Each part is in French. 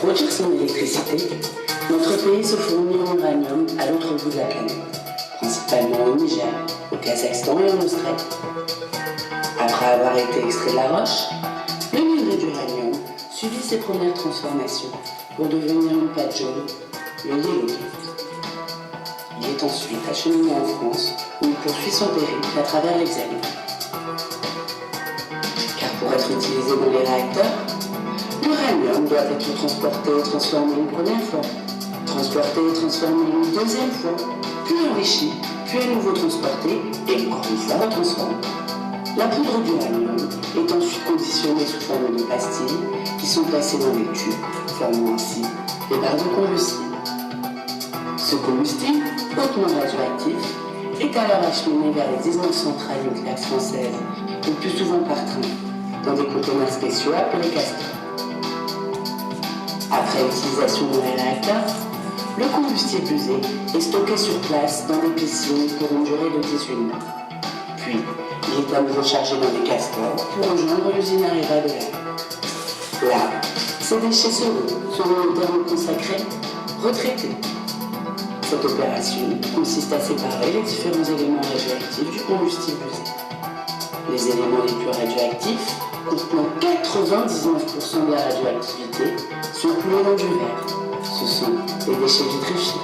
produire son électricité, notre pays se fournit en uranium à l'autre bout de la planète, principalement au Niger, au Kazakhstan et en Australie. Après avoir été extrait de la roche, le minerai d'uranium suivit ses premières transformations pour devenir une pâte jaune, le yellowcake. Il est ensuite acheminé en France où il poursuit son périple à travers l'Hexagone. Car pour être utilisé dans les réacteurs, l'uranium doit être transporté et transformé une première fois, transporté et transformé une deuxième fois, puis enrichi, puis à nouveau transporté et encore une fois retransformé. La poudre d'uranium est ensuite conditionnée sous forme de pastilles qui sont placées dans des tubes, formant ainsi les barres de combustible. Ce combustible, hautement radioactif, est alors acheminé vers les 19 centrales nucléaires françaises, le plus souvent par train, dans des conteneurs spéciaux appelés castors. Après utilisation dans les réacteurs, le combustible usé est stocké sur place dans des piscines pour une durée de 18 mois. Puis, il est à nouveau chargé dans des castors pour rejoindre l'usine Areva de l'air. Là, ces déchets seront, selon le terme consacré, retraités. Cette opération consiste à séparer les différents éléments radioactifs du combustible usé. Les éléments les plus radioactifs, contenant 99% de la radioactivité, sont coulés dans du verre. Ce sont des déchets vitrifiés.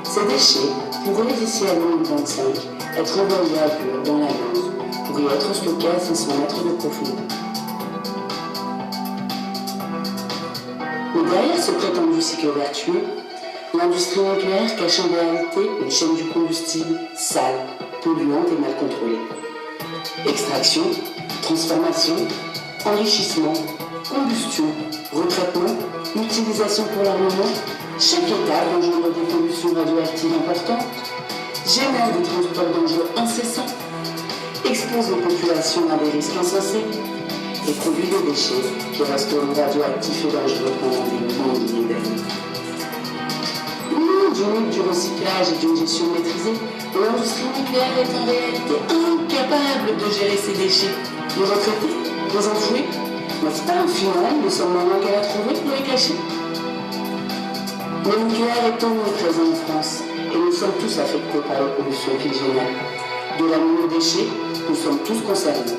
Ces déchets pourraient, d'ici à 2025, être envoyés à Bure dans la Meuse pour y être stockés à 500 mètres de profondeur. Mais derrière ce prétendu cycle vertueux, l'industrie nucléaire cache en réalité une chaîne du combustible sale, polluante et mal contrôlée. Extraction, transformation, enrichissement, combustion, retraitement, utilisation pour l'armement, chaque étape engendre des pollutions radioactives importantes, génère des transports dangereux incessants, expose les populations à des risques insensés et produit des déchets qui resteront radioactifs et dangereux pendant des milliers d'années. Loin du mythe du recyclage et d'une gestion maîtrisée, l'industrie nucléaire est en réalité incapable de gérer ses déchets. Les retraités, les enfouis, n'est-ce pas au final le seul moyen qu'elle a trouvé pour les cacher? Le nucléaire est omniprésent en France et nous sommes tous affectés par les pollutions qu'il génère. De la mine aux déchets, nous sommes tous concernés.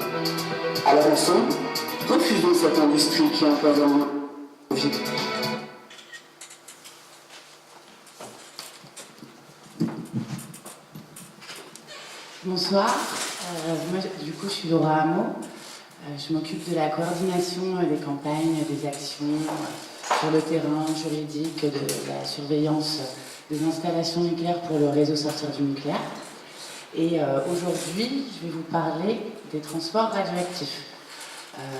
Alors ensemble, refusons cette industrie qui empoisonne nos vies. Bonsoir, moi du coup je suis Laura Hameau, je m'occupe de la coordination des campagnes, des actions sur le terrain juridique, de la surveillance des installations nucléaires pour le réseau Sortir du nucléaire. Et aujourd'hui je vais vous parler des transports radioactifs.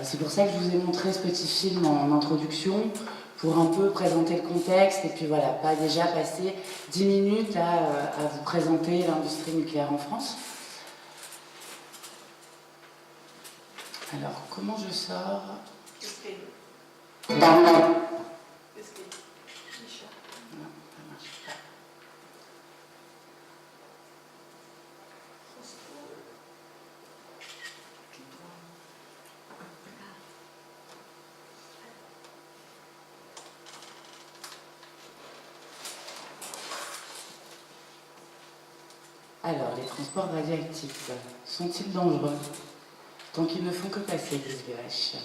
C'est pour ça que je vous ai montré ce petit film en introduction, pour un peu présenter le contexte et puis voilà, pas déjà passer 10 minutes à vous présenter l'industrie nucléaire en France. Alors, comment je sors? Alors, les transports radioactifs sont-ils dangereux? Tant qu'ils ne font que passer, disent VH.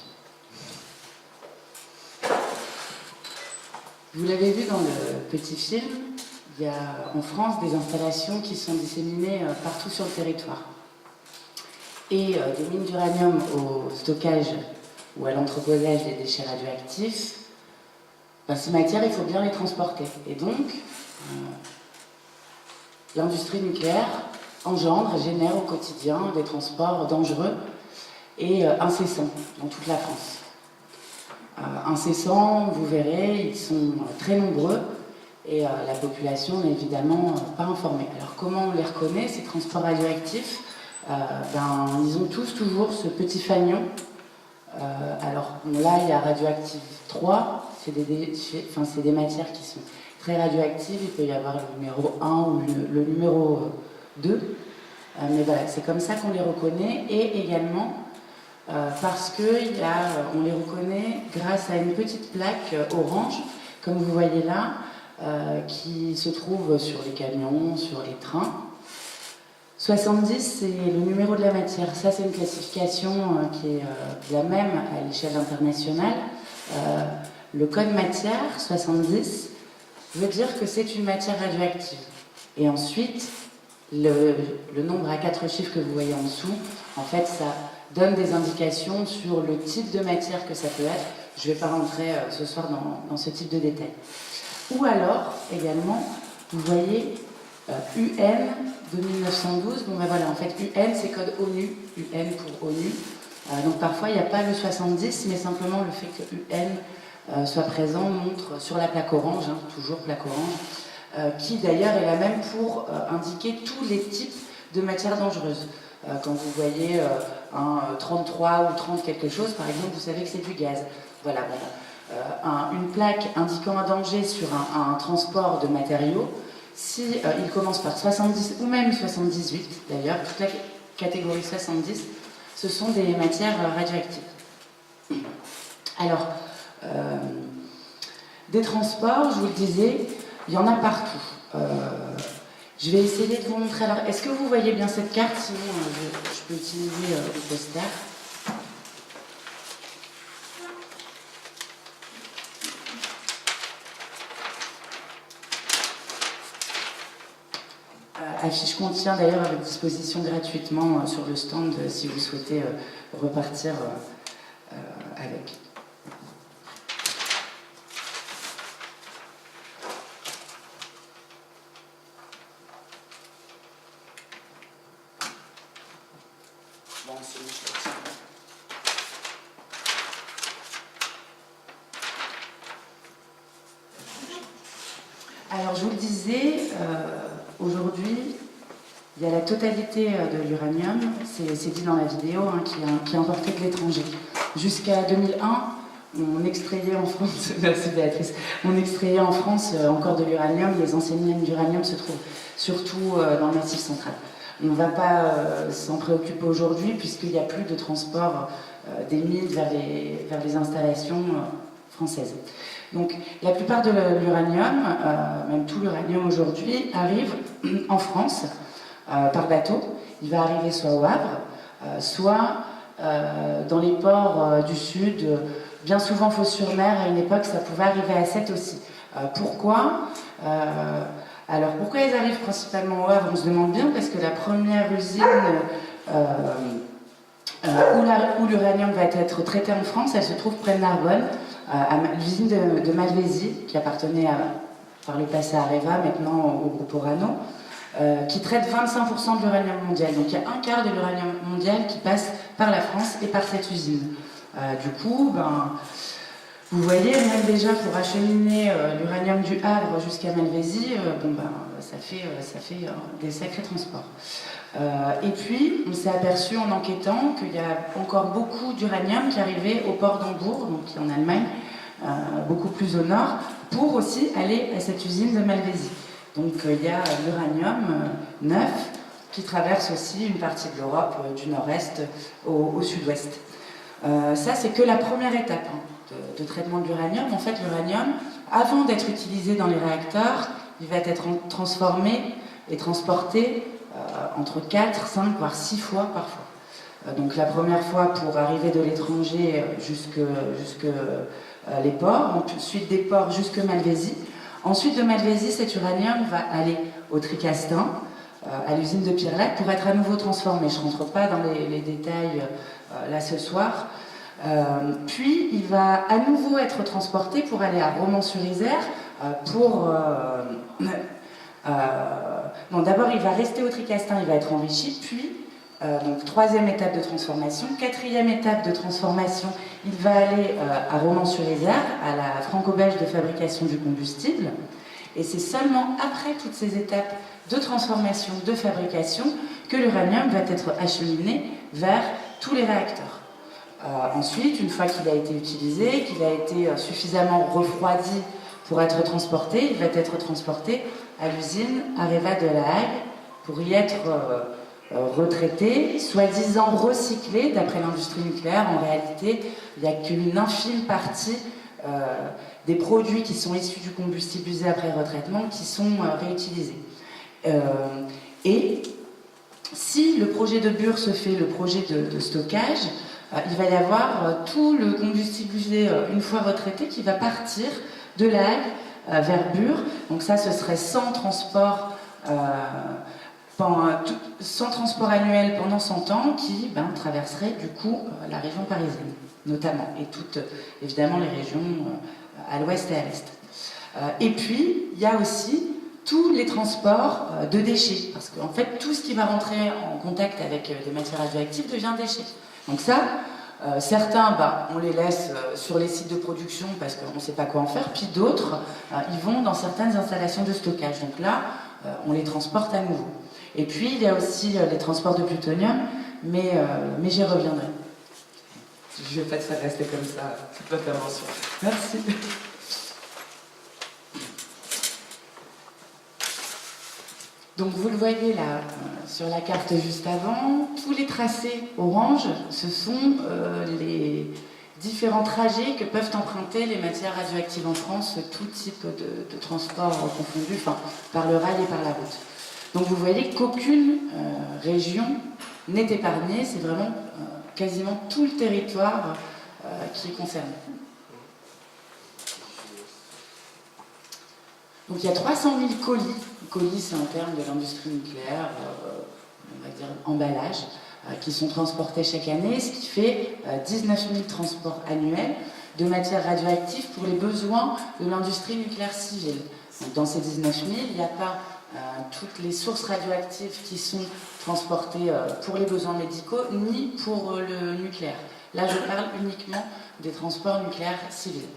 Vous l'avez vu dans le petit film, il y a en France des installations qui sont disséminées partout sur le territoire. Et des mines d'uranium au stockage ou à l'entreposage des déchets radioactifs, ces matières, il faut bien les transporter. Et donc, l'industrie nucléaire génère au quotidien des transports dangereux et incessants dans toute la France. Incessants, vous verrez, ils sont très nombreux et la population n'est évidemment pas informée. Alors comment on les reconnaît, ces transports radioactifs? Ils ont tous toujours ce petit fanion. Là, il y a radioactif 3, c'est des matières qui sont très radioactives, il peut y avoir le numéro 1 ou le numéro 2. Mais voilà, c'est comme ça qu'on les reconnaît. Et également, parce qu'on les reconnaît grâce à une petite plaque orange, comme vous voyez là, qui se trouve sur les camions, sur les trains. 70, c'est le numéro de la matière. Ça, c'est une classification qui est la même à l'échelle internationale. Le code matière, 70, veut dire que c'est une matière radioactive. Et ensuite, le nombre à 4 chiffres que vous voyez en dessous, en fait, ça donne des indications sur le type de matière que ça peut être. Je ne vais pas rentrer ce soir dans ce type de détails. Ou alors, également, vous voyez UN de 1912. Bon ben voilà, en fait, UN, c'est code ONU, UN pour ONU. Donc parfois, il n'y a pas le 70, mais simplement le fait que UN soit présent montre sur la plaque orange, hein, toujours plaque orange, qui d'ailleurs est la même pour indiquer tous les types de matières dangereuses. Quand vous voyez un 33 ou 30 quelque chose, par exemple, vous savez que c'est du gaz. Voilà, une plaque indiquant un danger sur un transport de matériaux, si il commence par 70 ou même 78, d'ailleurs, toute la catégorie 70, ce sont des matières radioactives. Alors, des transports, je vous le disais, il y en a partout. Je vais essayer de vous montrer. Alors, est-ce que vous voyez bien cette carte? Sinon, je peux utiliser le poster. Affiche contient d'ailleurs à votre disposition gratuitement sur le stand si vous souhaitez repartir avec. Bon, c'est une chose. Alors, je vous le disais, aujourd'hui, il y a la totalité de l'uranium, c'est dit dans la vidéo, hein, qui est importé de l'étranger. Jusqu'à 2001, on extrayait en France, merci Béatrice, on extrayait en France encore de l'uranium. Les anciennes mines d'uranium se trouvent surtout dans le Massif central. On ne va pas s'en préoccuper aujourd'hui puisqu'il n'y a plus de transport des mines vers les installations françaises. Donc la plupart de l'uranium, même tout l'uranium aujourd'hui, arrive en France par bateau. Il va arriver soit au Havre, soit dans les ports du Sud, bien souvent Fos-sur-Mer. À une époque, ça pouvait arriver à Sète aussi. Pourquoi alors pourquoi ils arrivent principalement au Havre? On se demande bien, parce que la première usine où l'uranium va être traité en France, elle se trouve près de Narbonne, à l'usine de Malvézy, qui appartenait par le passé à Areva, maintenant au groupe Orano, qui traite 25% de l'uranium mondial. Donc il y a un quart de l'uranium mondial qui passe par la France et par cette usine. Du coup, vous voyez, même déjà pour acheminer l'uranium du Havre jusqu'à Malvézy, ça fait des sacrés transports. Et puis, on s'est aperçu en enquêtant qu'il y a encore beaucoup d'uranium qui arrivait au port d'Hambourg, donc en Allemagne, beaucoup plus au nord, pour aussi aller à cette usine de Malvézy. Donc il y a l'uranium neuf qui traverse aussi une partie de l'Europe, du nord-est au sud-ouest. Ça, c'est que la première étape de traitement de l'uranium. En fait, l'uranium, avant d'être utilisé dans les réacteurs, il va être transformé et transporté entre 4, 5, voire 6 fois parfois. Donc la première fois pour arriver de l'étranger jusque les ports, ensuite des ports jusque Malvézy. Ensuite de Malvézy, cet uranium va aller au Tricastin, à l'usine de Pirlac, pour être à nouveau transformé. Je ne rentre pas dans les détails là ce soir. Puis il va à nouveau être transporté pour aller à Romans-sur-Isère d'abord il va rester au Tricastin, il va être enrichi, puis donc troisième étape de transformation, quatrième étape de transformation, il va aller à Romans-sur-Isère, à la franco-belge de fabrication du combustible, et c'est seulement après toutes ces étapes de transformation, de fabrication, que l'uranium va être acheminé vers tous les réacteurs. Ensuite, une fois qu'il a été utilisé, qu'il a été suffisamment refroidi pour être transporté, il va être transporté à l'usine Areva de La Hague pour y être retraités, soi-disant recyclés, d'après l'industrie nucléaire. En réalité, il n'y a qu'une infime partie des produits qui sont issus du combustible usé après retraitement qui sont réutilisés. Et si le projet de Bure se fait le projet de stockage, il va y avoir tout le combustible usé une fois retraité qui va partir de La Hague vers Bure. Donc ça, ce serait sans transport annuel pendant 100 ans qui traverserait du coup la région parisienne, notamment, et toutes, évidemment, les régions à l'ouest et à l'est. Et puis, il y a aussi tous les transports de déchets, parce qu'en fait, tout ce qui va rentrer en contact avec des matières radioactives devient déchet. Donc ça, certains, on les laisse sur les sites de production parce qu'on ne sait pas quoi en faire, puis d'autres, ils vont dans certaines installations de stockage. Donc là, on les transporte à nouveau. Et puis, il y a aussi les transports de plutonium, mais j'y reviendrai. Je ne vais pas te faire rester comme ça, toute l'intervention. Merci. Donc vous le voyez là, sur la carte juste avant, tous les tracés orange, ce sont les différents trajets que peuvent emprunter les matières radioactives en France, tout type de transport confondu, par le rail et par la route. Donc vous voyez qu'aucune région n'est épargnée, c'est vraiment quasiment tout le territoire qui est concerné. Donc il y a 300 000 colis. Colis, c'est un terme de l'industrie nucléaire, on va dire emballage, qui sont transportés chaque année, ce qui fait 19 000 transports annuels de matières radioactives pour les besoins de l'industrie nucléaire civile. Donc, dans ces 19 000, il n'y a pas toutes les sources radioactives qui sont transportées pour les besoins médicaux, ni pour le nucléaire. Là, je parle uniquement des transports nucléaires civils.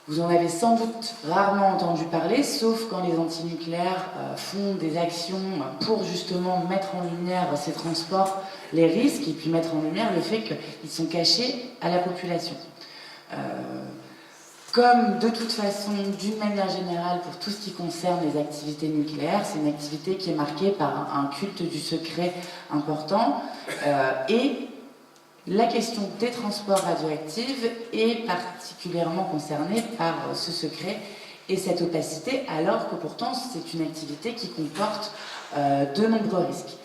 Vous en avez sans doute rarement entendu parler, sauf quand les antinucléaires font des actions pour justement mettre en lumière ces transports, les risques, et puis mettre en lumière le fait qu'ils sont cachés à la population. Comme de toute façon, d'une manière générale, pour tout ce qui concerne les activités nucléaires, c'est une activité qui est marquée par un culte du secret important, et la question des transports radioactifs est particulièrement concernée par ce secret et cette opacité, alors que pourtant c'est une activité qui comporte de nombreux risques.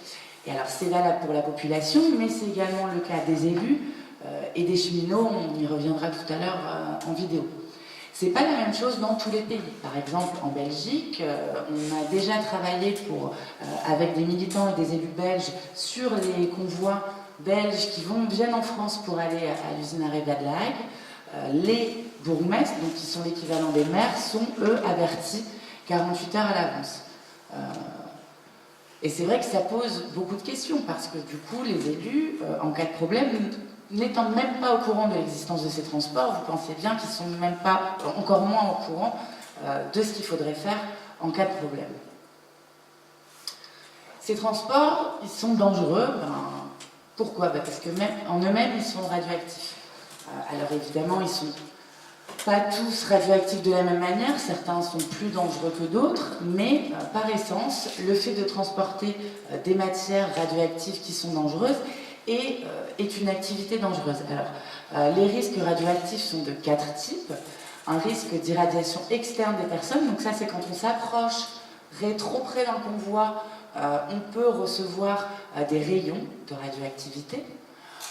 Et alors c'est valable pour la population, mais c'est également le cas des élus et des cheminots, on y reviendra tout à l'heure en vidéo. C'est pas la même chose dans tous les pays. Par exemple, en Belgique, on a déjà travaillé avec des militants et des élus belges sur les convois belges qui viennent en France pour aller à l'usine Areva de La Hague. Les bourgmestres, donc qui sont l'équivalent des maires, sont eux avertis 48 heures à l'avance. Et c'est vrai que ça pose beaucoup de questions parce que du coup, les élus, en cas de problème, n'étant même pas au courant de l'existence de ces transports, vous pensez bien qu'ils sont même pas, encore moins au courant de ce qu'il faudrait faire en cas de problème. Ces transports, ils sont dangereux. Pourquoi ? Parce que même en eux-mêmes, ils sont radioactifs. Alors évidemment, ils ne sont pas tous radioactifs de la même manière, certains sont plus dangereux que d'autres, mais par essence, le fait de transporter des matières radioactives qui sont dangereuses est une activité dangereuse. Alors, les risques radioactifs sont de 4 types. Un risque d'irradiation externe des personnes, donc ça c'est quand on s'approche trop près d'un convoi, on peut recevoir des rayons de radioactivité.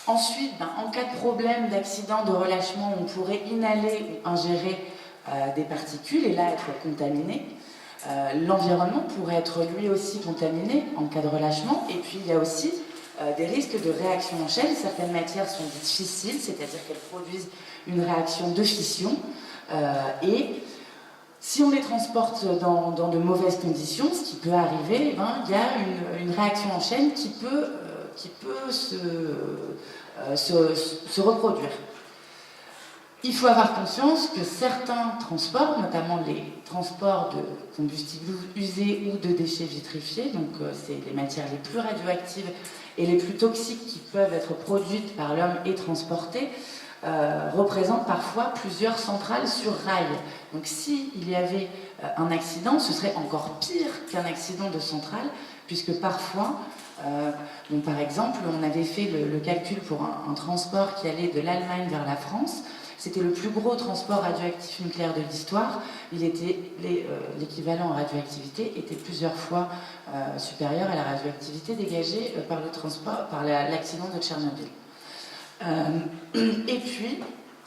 Ensuite, en cas de problème, d'accident, de relâchement, on pourrait inhaler ou ingérer des particules et là être contaminé. L'environnement pourrait être lui aussi contaminé en cas de relâchement. Et puis il y a aussi des risques de réaction en chaîne. Certaines matières sont dites fissiles, c'est-à-dire qu'elles produisent une réaction de fission. Et si on les transporte dans de mauvaises conditions, ce qui peut arriver, il y a une réaction en chaîne qui peut se reproduire. Il faut avoir conscience que certains transports, notamment les transports de combustibles usés ou de déchets vitrifiés, donc c'est les matières les plus radioactives et les plus toxiques qui peuvent être produites par l'homme et transportées, représentent parfois plusieurs centrales sur rail. Donc s'il y avait un accident, ce serait encore pire qu'un accident de centrale, puisque parfois, par exemple, on avait fait le calcul pour un transport qui allait de l'Allemagne vers la France. C'était le plus gros transport radioactif nucléaire de l'histoire. L'équivalent en radioactivité était plusieurs fois supérieur à la radioactivité dégagée par le transport, par l'accident de Tchernobyl. Et puis,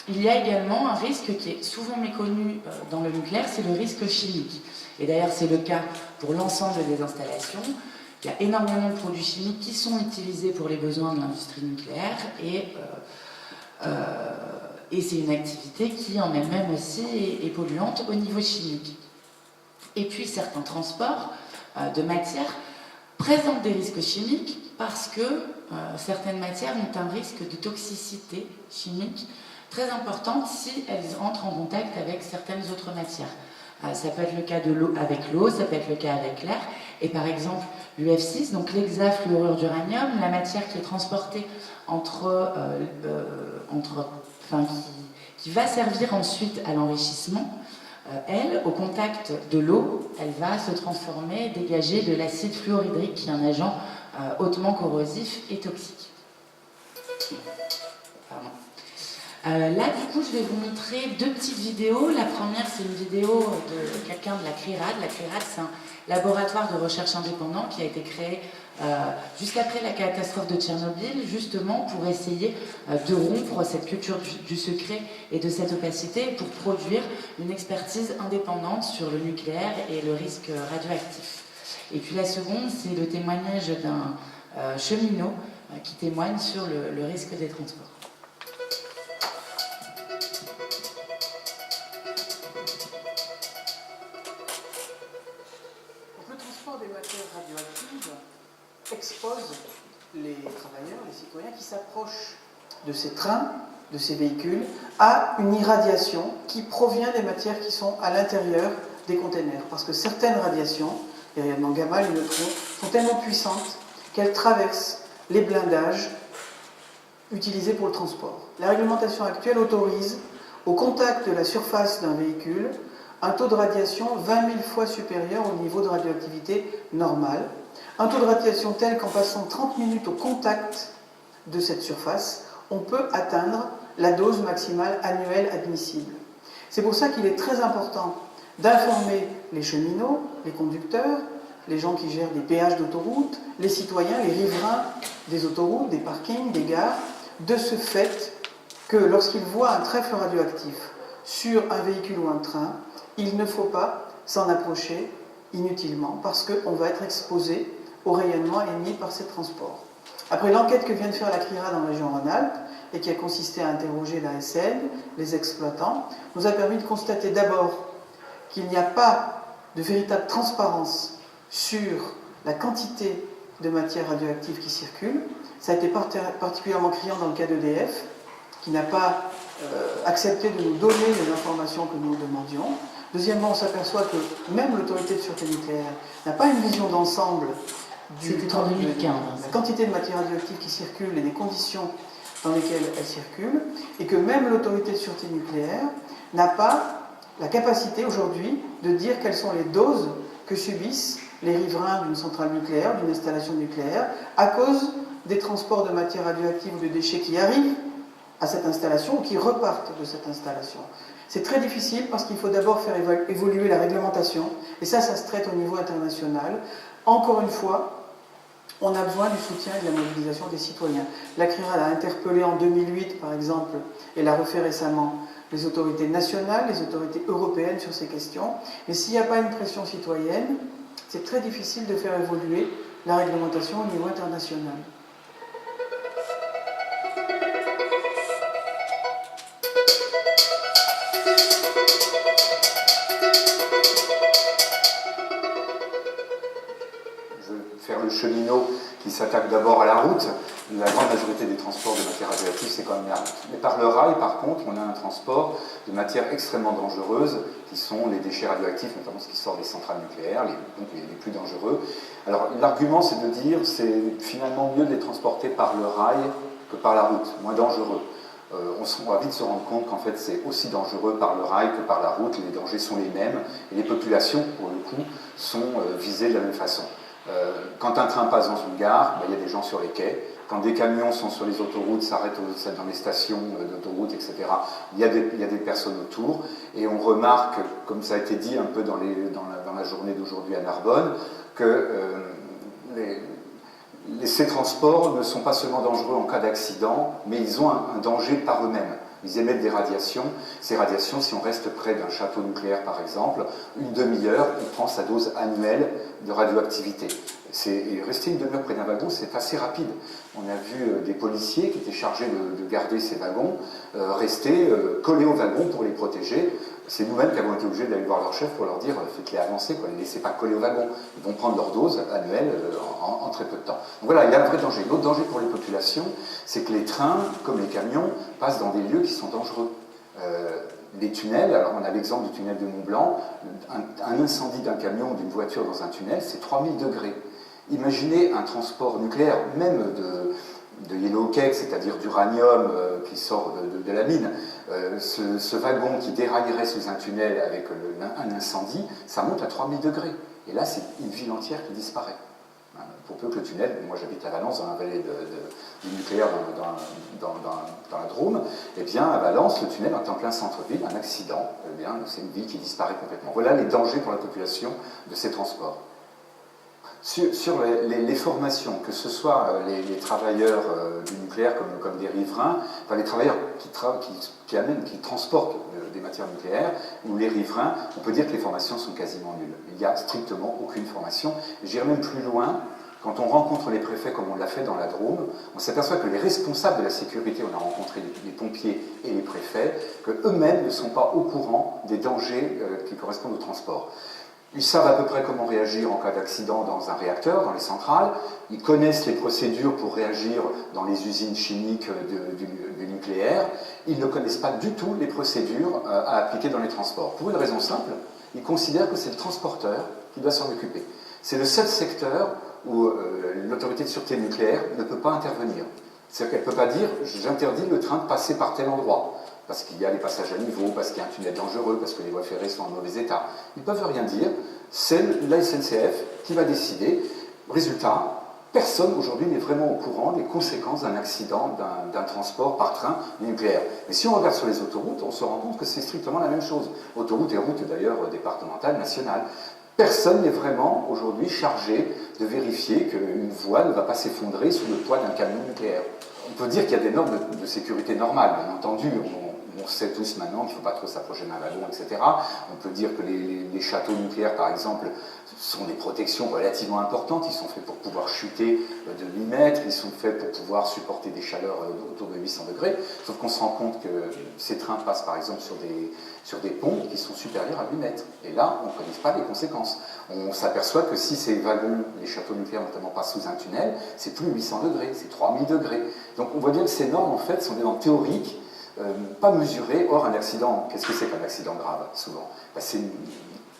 il y a également un risque qui est souvent méconnu dans le nucléaire, c'est le risque chimique. Et d'ailleurs, c'est le cas pour l'ensemble des installations. Il y a énormément de produits chimiques qui sont utilisés pour les besoins de l'industrie nucléaire et c'est une activité qui en elle-même aussi est polluante au niveau chimique. Et puis certains transports de matières présentent des risques chimiques parce que certaines matières ont un risque de toxicité chimique très importante si elles entrent en contact avec certaines autres matières. Ça peut être le cas avec l'eau, ça peut être le cas avec l'air. Et par exemple, l'UF6, donc l'hexafluorure d'uranium, la matière qui est transportée qui va servir ensuite à l'enrichissement, elle, au contact de l'eau, elle va se transformer, dégager de l'acide fluorhydrique, qui est un agent hautement corrosif et toxique. Pardon. Là, du coup, je vais vous montrer deux petites vidéos. La première, c'est une vidéo de quelqu'un de la CRIRAD. La CRIRAD, c'est un laboratoire de recherche indépendant qui a été créé juste après la catastrophe de Tchernobyl, justement pour essayer de rompre cette culture du secret et de cette opacité pour produire une expertise indépendante sur le nucléaire et le risque radioactif. Et puis la seconde, c'est le témoignage d'un cheminot qui témoigne sur le risque des transports. Le transport des matières radioactives expose les travailleurs, les citoyens qui s'approchent de ces trains, de ces véhicules, à une irradiation qui provient des matières qui sont à l'intérieur des containers. Parce que certaines radiations, les rayonnements gamma, les neutrons, sont tellement puissantes qu'elles traversent les blindages utilisés pour le transport. La réglementation actuelle autorise, au contact de la surface d'un véhicule, un taux de radiation 20 000 fois supérieur au niveau de radioactivité normal. Un taux de radiation tel qu'en passant 30 minutes au contact de cette surface, on peut atteindre la dose maximale annuelle admissible. C'est pour ça qu'il est très important d'informer les cheminots, les conducteurs, les gens qui gèrent des péages d'autoroute, les citoyens, les riverains des autoroutes, des parkings, des gares, de ce fait que lorsqu'ils voient un trèfle radioactif sur un véhicule ou un train, il ne faut pas s'en approcher inutilement parce qu'on va être exposé au rayonnement émis par ces transports. Après l'enquête que vient de faire la CRIRAD en région Rhône-Alpes et qui a consisté à interroger l'ASN, les exploitants, nous a permis de constater d'abord qu'il n'y a pas de véritable transparence sur la quantité de matière radioactive qui circule. Ça a été particulièrement criant dans le cas d'EDF, qui n'a pas accepté de nous donner les informations que nous demandions. Deuxièmement, on s'aperçoit que même l'autorité de sûreté nucléaire n'a pas une vision d'ensemble de la quantité de matière radioactive qui circule et des conditions dans lesquelles elle circule, et que même l'autorité de sûreté nucléaire n'a pas la capacité aujourd'hui de dire quelles sont les doses que subissent les riverains d'une centrale nucléaire, d'une installation nucléaire, à cause des transports de matière radioactive ou de déchets qui arrivent à cette installation ou qui repartent de cette installation. C'est très difficile parce qu'il faut d'abord faire évoluer la réglementation, et ça se traite au niveau international. Encore une fois, on a besoin du soutien et de la mobilisation des citoyens. La CRIRAD a interpellé en 2008, par exemple, et l'a refait récemment, les autorités nationales, les autorités européennes sur ces questions. Mais s'il n'y a pas une pression citoyenne, c'est très difficile de faire évoluer la réglementation au niveau international. Faire le cheminot qui s'attaque d'abord à la route, la grande majorité des transports de matières radioactives, c'est quand même la route. Mais par le rail, par contre, on a un transport de matières extrêmement dangereuses, qui sont les déchets radioactifs, notamment ce qui sort des centrales nucléaires, donc les plus dangereux. Alors l'argument, c'est de dire c'est finalement mieux de les transporter par le rail que par la route, moins dangereux. on va vite se rendre compte qu'en fait c'est aussi dangereux par le rail que par la route, les dangers sont les mêmes, et les populations, pour le coup, sont visées de la même façon. Quand un train passe dans une gare, il y a des gens sur les quais. Quand des camions sont sur les autoroutes, s'arrêtent dans les stations d'autoroute, etc., il y a des personnes autour. Et on remarque, comme ça a été dit un peu dans la journée d'aujourd'hui à Narbonne, que ces transports ne sont pas seulement dangereux en cas d'accident, mais ils ont un danger par eux-mêmes. Ils émettent des radiations. Ces radiations, si on reste près d'un château nucléaire par exemple, une demi-heure, on prend sa dose annuelle de radioactivité. Rester une demi-heure près d'un wagon, c'est assez rapide. On a vu des policiers qui étaient chargés de garder ces wagons rester collés aux wagons pour les protéger. C'est nous-mêmes qui avons été obligés d'aller voir leur chef pour leur dire faites-les avancer, ne les laissez pas coller au wagon. Ils vont prendre leur dose annuelle en très peu de temps. Donc voilà, il y a un vrai danger. L'autre danger pour les populations, c'est que les trains, comme les camions, passent dans des lieux qui sont dangereux. Les tunnels, alors on a l'exemple du tunnel de Mont-Blanc, un incendie d'un camion ou d'une voiture dans un tunnel, c'est 3000 degrés. Imaginez un transport nucléaire, même de yellow cake, c'est-à-dire d'uranium qui sort de la mine. Ce wagon qui déraillerait sous un tunnel avec un incendie, ça monte à 3000 degrés. Et là, c'est une ville entière qui disparaît. Pour peu que le tunnel, moi j'habite à Valence, dans la vallée du nucléaire, dans la Drôme, et bien à Valence, le tunnel est en plein centre-ville, un accident, eh bien c'est une ville qui disparaît complètement. Voilà les dangers pour la population de ces transports. Sur les formations, que ce soit les travailleurs du nucléaire comme des riverains, enfin les travailleurs qui transportent des matières nucléaires, ou les riverains, on peut dire que les formations sont quasiment nulles. Il n'y a strictement aucune formation. J'irai même plus loin. Quand on rencontre les préfets, comme on l'a fait dans la Drôme, on s'aperçoit que les responsables de la sécurité, on a rencontré les pompiers et les préfets, qu'eux-mêmes ne sont pas au courant des dangers qui correspondent au transport. Ils savent à peu près comment réagir en cas d'accident dans un réacteur, dans les centrales. Ils connaissent les procédures pour réagir dans les usines chimiques du nucléaire. Ils ne connaissent pas du tout les procédures à appliquer dans les transports. Pour une raison simple, ils considèrent que c'est le transporteur qui doit s'en occuper. C'est le seul secteur où l'autorité de sûreté nucléaire ne peut pas intervenir. C'est-à-dire qu'elle ne peut pas dire « j'interdis le train de passer par tel endroit ». Parce qu'il y a les passages à niveau, parce qu'il y a un tunnel dangereux, parce que les voies ferrées sont en mauvais état. Ils ne peuvent rien dire, c'est la SNCF qui va décider. Résultat, personne aujourd'hui n'est vraiment au courant des conséquences d'un accident d'un transport par train nucléaire. Mais si on regarde sur les autoroutes, on se rend compte que c'est strictement la même chose. Autoroutes et routes d'ailleurs départementales, nationales. Personne n'est vraiment aujourd'hui chargé de vérifier qu'une voie ne va pas s'effondrer sous le poids d'un camion nucléaire. On peut dire qu'il y a des normes de sécurité normales, bien entendu. On sait tous maintenant qu'il ne faut pas trop s'approcher d'un wagon, etc. On peut dire que les châteaux nucléaires, par exemple, sont des protections relativement importantes. Ils sont faits pour pouvoir chuter de 8 mètres, ils sont faits pour pouvoir supporter des chaleurs autour de 800 degrés. Sauf qu'on se rend compte que ces trains passent, par exemple, sur des ponts qui sont supérieurs à 8 mètres. Et là, on ne connaît pas les conséquences. On s'aperçoit que si ces wagons, les châteaux nucléaires notamment, passent sous un tunnel, c'est plus 800 degrés, c'est 3000 degrés. Donc on voit bien que ces normes, en fait, sont des normes théoriques, pas mesurées. Or, un accident, qu'est-ce que c'est qu'un accident grave, souvent? C'est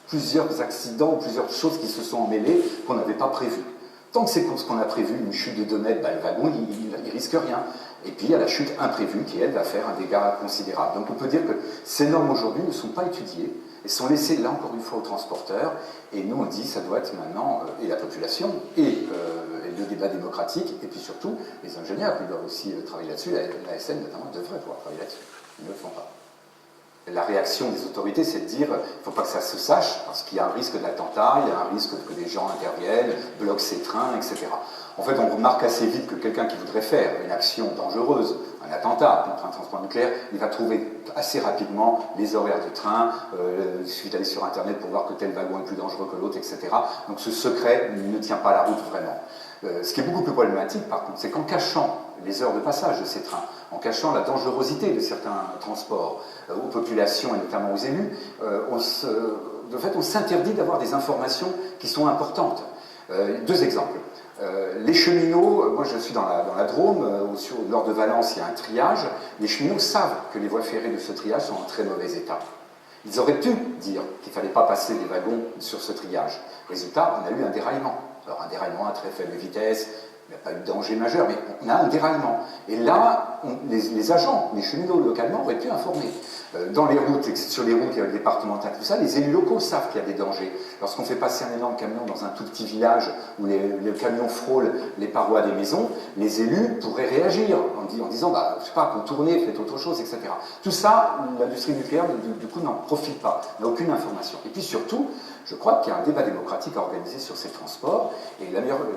plusieurs accidents, plusieurs choses qui se sont emmêlées qu'on n'avait pas prévues. Tant que c'est ce qu'on a prévu, une chute de 2 mètres, le wagon, il risque rien. Et puis il y a la chute imprévue qui, elle, va faire un dégât considérable. Donc on peut dire que ces normes aujourd'hui ne sont pas étudiées et sont laissées là encore une fois aux transporteurs. Et nous on dit ça doit être maintenant, et la population, et le débat démocratique, et puis surtout les ingénieurs qui doivent aussi travailler là-dessus. La SN notamment devrait pouvoir travailler là-dessus. Ils ne le font pas. La réaction des autorités, c'est de dire il ne faut pas que ça se sache, parce qu'il y a un risque d'attentat, il y a un risque que des gens interviennent, bloquent ces trains, etc. En fait, on remarque assez vite que quelqu'un qui voudrait faire une action dangereuse, un attentat contre un transport nucléaire, il va trouver assez rapidement les horaires de train, il suffit d'aller sur Internet pour voir que tel wagon est plus dangereux que l'autre, etc. Donc ce secret ne tient pas la route vraiment. Ce qui est beaucoup plus problématique, par contre, c'est qu'en cachant les heures de passage de ces trains, en cachant la dangerosité de certains transports aux populations et notamment aux élus, de fait, on s'interdit d'avoir des informations qui sont importantes. 2 exemples. Les cheminots, moi je suis dans la Drôme, au nord de Valence, il y a un triage. Les cheminots savent que les voies ferrées de ce triage sont en très mauvais état. Ils auraient pu dire qu'il ne fallait pas passer des wagons sur ce triage. Résultat, on a eu un déraillement. Alors un déraillement à très faible vitesse, il n'y a pas eu de danger majeur, mais on a un déraillement. Et là, les agents, les cheminots localement auraient pu informer. Dans les routes, sur les routes départementales, tout ça, les élus locaux savent qu'il y a des dangers. Lorsqu'on fait passer un énorme camion dans un tout petit village où le camion frôle les parois des maisons, les élus pourraient réagir en disant, bah, je sais pas, contournez, faites autre chose, etc. Tout ça, l'industrie nucléaire, du coup, n'en profite pas, n'a aucune information. Et puis surtout, je crois qu'il y a un débat démocratique à organiser sur ces transports, et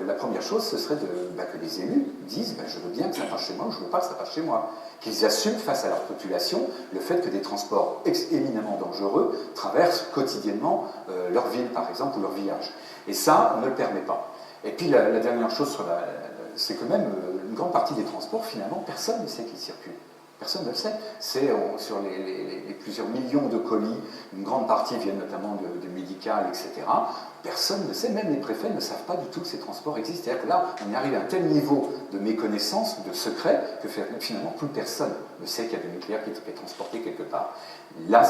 la première chose, ce serait que les élus disent je veux bien que ça passe chez moi ou je ne veux pas que ça passe chez moi. Qu'ils assument face à leur population le fait que des transports éminemment dangereux traversent quotidiennement leur ville, par exemple, ou leur village. Et ça, on ne le permet pas. Et puis la dernière chose, c'est que même une grande partie des transports, finalement, personne ne sait qu'ils circulent. Personne ne le sait. C'est sur les plusieurs millions de colis, une grande partie viennent notamment de médical, etc. Personne ne sait, même les préfets ne savent pas du tout que ces transports existent. C'est-à-dire que là, on est arrivé à un tel niveau de méconnaissance, de secret, que finalement plus personne ne sait qu'il y a du nucléaire qui est transporté quelque part. Là,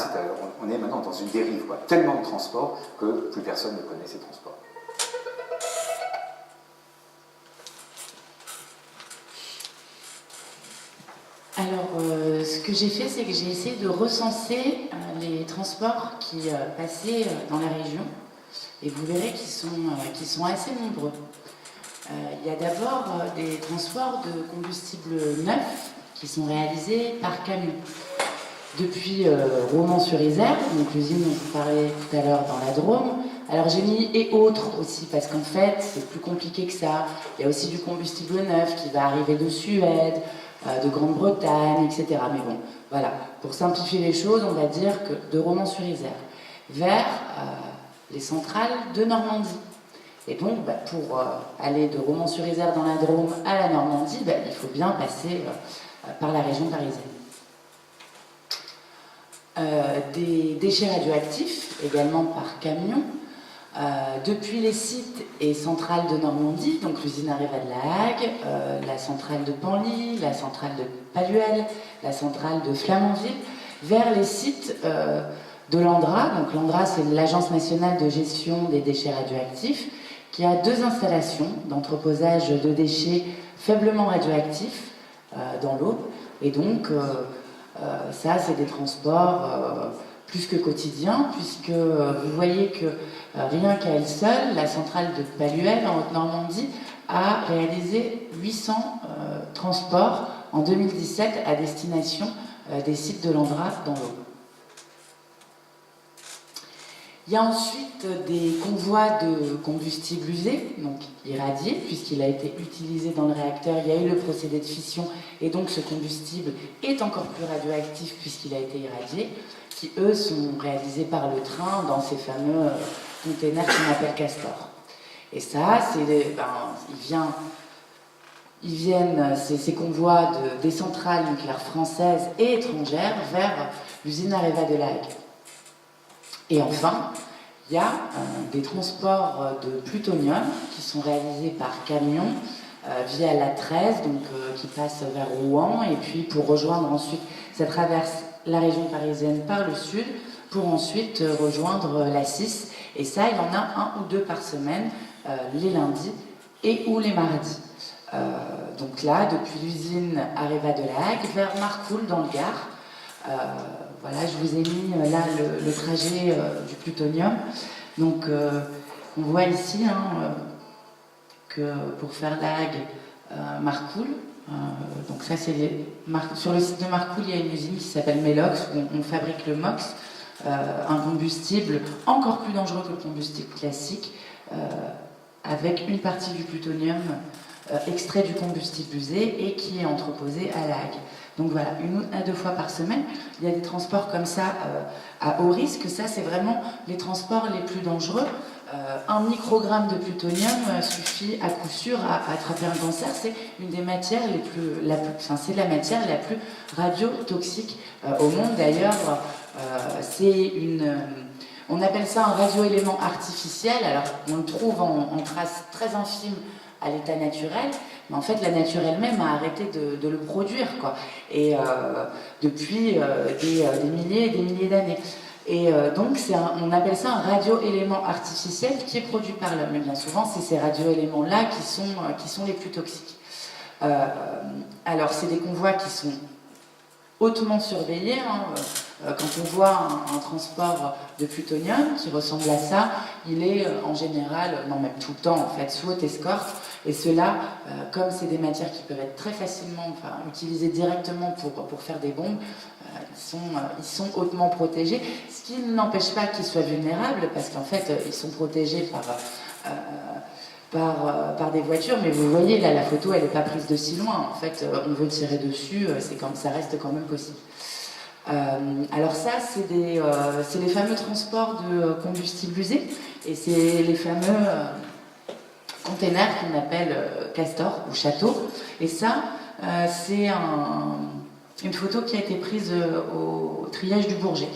on est maintenant dans une dérive, quoi. Tellement de transports que plus personne ne connaît ces transports. Alors, ce que j'ai fait, c'est que j'ai essayé de recenser les transports qui passaient dans la région, et vous verrez qu'ils sont assez nombreux. Il y a d'abord des transports de combustible neuf qui sont réalisés par camion. Depuis Romans-sur-Isère, donc l'usine dont vous parlez tout à l'heure dans la Drôme. Alors j'ai mis et autres aussi, parce qu'en fait, c'est plus compliqué que ça. Il y a aussi du combustible neuf qui va arriver de Suède, de Grande-Bretagne, etc. Mais bon, voilà, pour simplifier les choses, on va dire que de Romans-sur-Isère vers les centrales de Normandie. Et donc, pour aller de Romans-sur-Isère dans la Drôme à la Normandie, il faut bien passer par la région parisienne. Des déchets radioactifs, également par camion, depuis les sites et centrales de Normandie, donc l'usine Areva de La Hague, la centrale de Panly, la centrale de Palluel, la centrale de Flamanville, vers les sites de l'ANDRA. Donc l'ANDRA, c'est l'Agence nationale de gestion des déchets radioactifs, qui a 2 installations d'entreposage de déchets faiblement radioactifs dans l'Aube. Et donc, ça, c'est des transports plus que quotidiens, puisque vous voyez que rien qu'à elle seule, la centrale de Palluel, en Haute-Normandie, a réalisé 800 transports en 2017 à destination des sites de l'ANDRA dans l'Aube. Il y a ensuite des convois de combustible usé, donc irradié, puisqu'il a été utilisé dans le réacteur, il y a eu le procédé de fission, et donc ce combustible est encore plus radioactif puisqu'il a été irradié, qui eux sont réalisés par le train dans ces fameux containers qu'on appelle Castor. Et ça, ils viennent, ces convois des centrales nucléaires françaises et étrangères vers l'usine Areva de La Hague. Et enfin, il y a des transports de plutonium qui sont réalisés par camion via la 13, donc, qui passe vers Rouen, et puis pour rejoindre ensuite, ça traverse la région parisienne par le sud, pour ensuite rejoindre la 6. Et ça, il y en a 1 ou 2 par semaine, les lundis et ou les mardis. Donc là, depuis l'usine Areva de La Hague vers Marcoule dans le Gard. Voilà, je vous ai mis là le trajet du plutonium. Donc, on voit ici que pour faire La Hague, Marcoule, donc ça c'est sur le site de Marcoule, il y a une usine qui s'appelle Melox, où on fabrique le MOX, un combustible encore plus dangereux que le combustible classique, avec une partie du plutonium extrait du combustible usé et qui est entreposé à La Hague. Donc voilà, 1 à 2 fois par semaine, il y a des transports comme ça à haut risque. Ça, c'est vraiment les transports les plus dangereux. 1 microgramme de plutonium suffit à coup sûr à attraper un cancer. C'est une des matières c'est la matière la plus radiotoxique au monde. D'ailleurs, on appelle ça un radioélément artificiel. Alors, on le trouve en traces très infimes à l'état naturel, mais en fait la nature elle-même a arrêté de le produire, quoi. Et depuis des milliers et des milliers d'années. Et donc on appelle ça un radioélément artificiel qui est produit par l'homme. Et bien souvent, c'est ces radioéléments-là qui sont les plus toxiques. Alors, c'est des convois qui sont hautement surveillés. Quand on voit un transport de plutonium qui ressemble à ça, il est en général, non même tout le temps en fait, sous haute escorte. Et cela, comme c'est des matières qui peuvent être très facilement utilisées directement pour faire des bombes, ils sont hautement protégés. Ce qui n'empêche pas qu'ils soient vulnérables, parce qu'en fait, ils sont protégés par des voitures, mais vous voyez là, la photo, elle n'est pas prise de si loin. En fait, on veut tirer dessus, ça reste quand même possible. Alors ça, c'est les fameux transports de combustible usé, et c'est les fameux containers qu'on appelle castor ou château. Et ça, c'est une photo qui a été prise au triage du Bourget.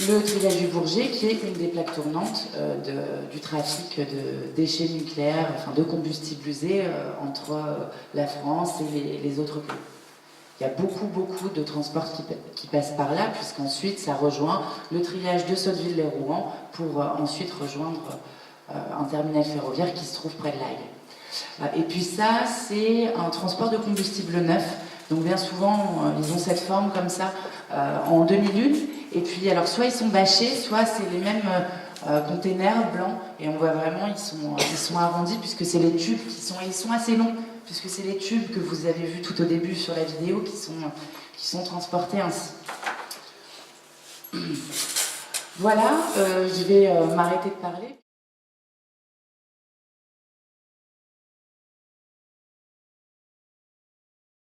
Le triage du Bourget, qui est une des plaques tournantes du trafic de déchets nucléaires, de combustible usé entre la France et les autres pays. Il y a beaucoup de transports qui passent par là, puisqu'ensuite ça rejoint le triage de Sotteville-lès-Rouen pour ensuite rejoindre un terminal ferroviaire qui se trouve près de l'Aille. Et puis ça, c'est un transport de combustible neuf. Donc bien souvent, ils ont cette forme comme ça, en demi-lune. Et puis, alors, soit ils sont bâchés, soit c'est les mêmes containers blancs. Et on voit vraiment, ils sont arrondis, puisque c'est les tubes ils sont assez longs, puisque c'est les tubes que vous avez vus tout au début sur la vidéo qui sont transportés ainsi. Voilà, je vais m'arrêter de parler.